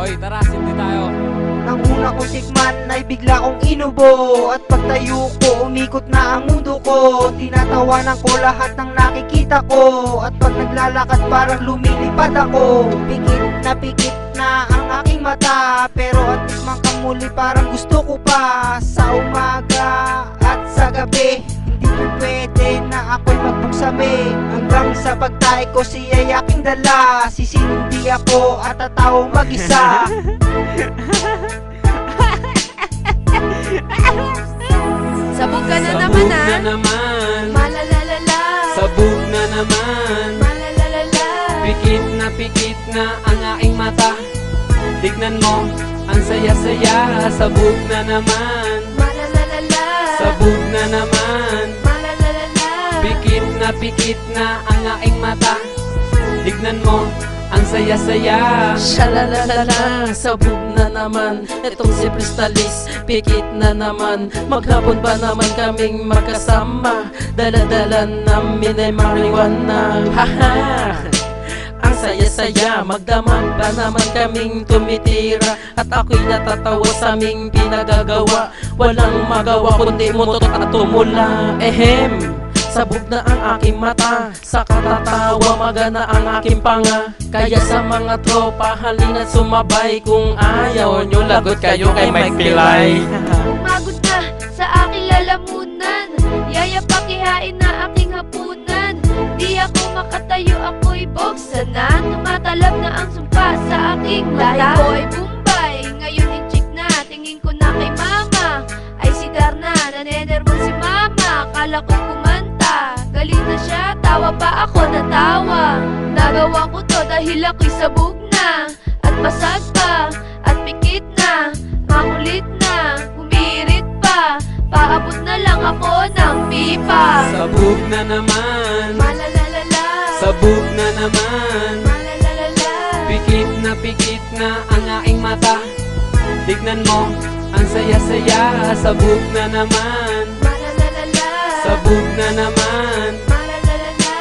Hoy, tara, sindi tayo. Nang una ko tikman ay bigla kong inubo, at pagtayo ko umikot na ang mundo ko. Tinatawanan ko lahat ng nakikita ko, at pag naglalakad parang lumilipad ako. Pikit na ang aking mata, pero at man kamuli parang gusto ko pa. Sa umaga at sa gabi, hindi ko pwede na ako'y magbuksami. Hanggang sa pagtae ko siya'y aking dala, sisinundi ako at tataw mag-isa. Sabog ka na naman Sabog na naman, Malalalala. sabog na naman. Malalalala. Pikit na ang aking mata. Tignan mo, ang saya-saya. Sabog na naman, Malalalala. sabog na naman. Malalalala. Pikit na ang aking mata. Tignan mo, ang saya-saya. Shalalala, sabog na naman. Itong si Pristalis, pikit na naman. Maghapon ba naman kaming magkasama? Dala-dala namin ay marijuana. Haha, ang saya-saya. Magdamag ba naman kaming tumitira? At ako'y natatawa sa aming pinagagawa. Walang magawa kundi mutot at tumula. Ehem, sabog na ang aking mata, sa katatawa magana ang aking panga. Kaya sa mga tropa, halina't sumabay. Kung ayaw nyo, lagot kayo kay Mike Pilay. Umagod na sa aking lalamunan, yaya pakihain na aking hapunan. Di ako makatayo, ako'y boksan na. Tumatalab na ang sumpa sa aking mata. Lahi ko ay Bombay, ngayon inchik na. Tingin ko na kay mama, ay sigar na. Nanenervous si mama, kala ko'y kumanta. Galing na siya, tawa pa ako na tawa. Nagawa ko to dahil ako'y sabog na, at basag pa, at pikit na. Makulit na, humirit pa, paabot na lang ako ng pipa. Sabog na naman, Malalalala. sabog na naman. Malalalala. Pikit na ang aking mata. Tignan mo, ang saya-saya. Sabog na naman, Malalalala. sabog na naman. Malalalala.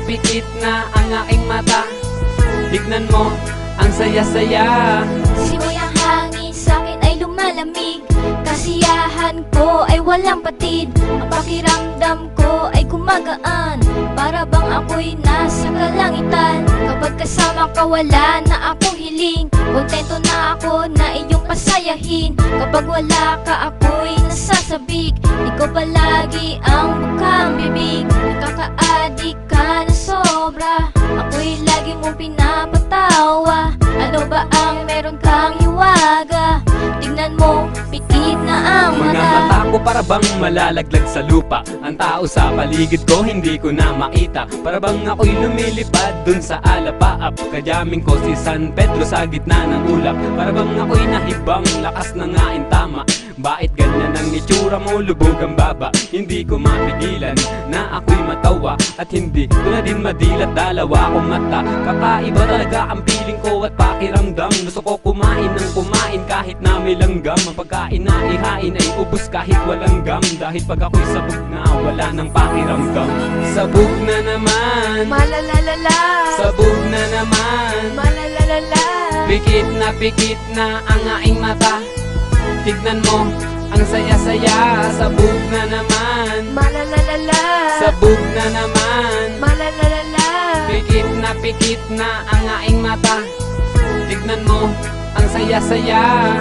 Pikit na ang aking mata. Tignan mo, ang saya-saya. Simoy ang hangin sa'kin ay lumalamig, kasiyahan ko ay walang patid. Ang pakiramdam ko ay gumagaan, para bang ako'y nasa kalangitan. Kapag kasama ka wala na akong hiling, kontento na ako na iyong pasayahin. Kapag wala ka ako'y nasasabik, ikaw palagi ang bukang bibig. Nakaka-adik ka na sobra, ako'y lagi mong pinapatawa. Ano ba ang meron kang hiwaga? Tingnan mo, pikit na ang Mga mata. mata ko para bang malalaglag sa lupa. Ang tao sa paligid ko hindi ko na makita. Para bang ako'y lumilipad dun sa alapaap. Kajaming ko si San Pedro sa gitna ng ulap. Para bang ako'y nahibang, lakas na nga tama. Bakit ganyan ang itsura mo, lubog ang baba? Hindi ko mapigilan na ako'y matawa, at hindi ko na din madilat, dalawa akong mata. Kakaiba talaga ang piling ko at pakiramdam. Gusto ko kumain ng kumain kahit na may langgam. Ang pagkain na ihain ay ubos kahit walang gam. Dahil pag ako'y sabog na, wala ng pakiramdam. Sabog na naman, Malalalala. sabog na naman. Malalalala. Pikit na ang aking mata. Tignan mo, ang saya-saya. Sabog na naman, Malalalala. sabog na naman. Malalalala. Pikit na ang aking mata. Tignan mo, ang saya-saya.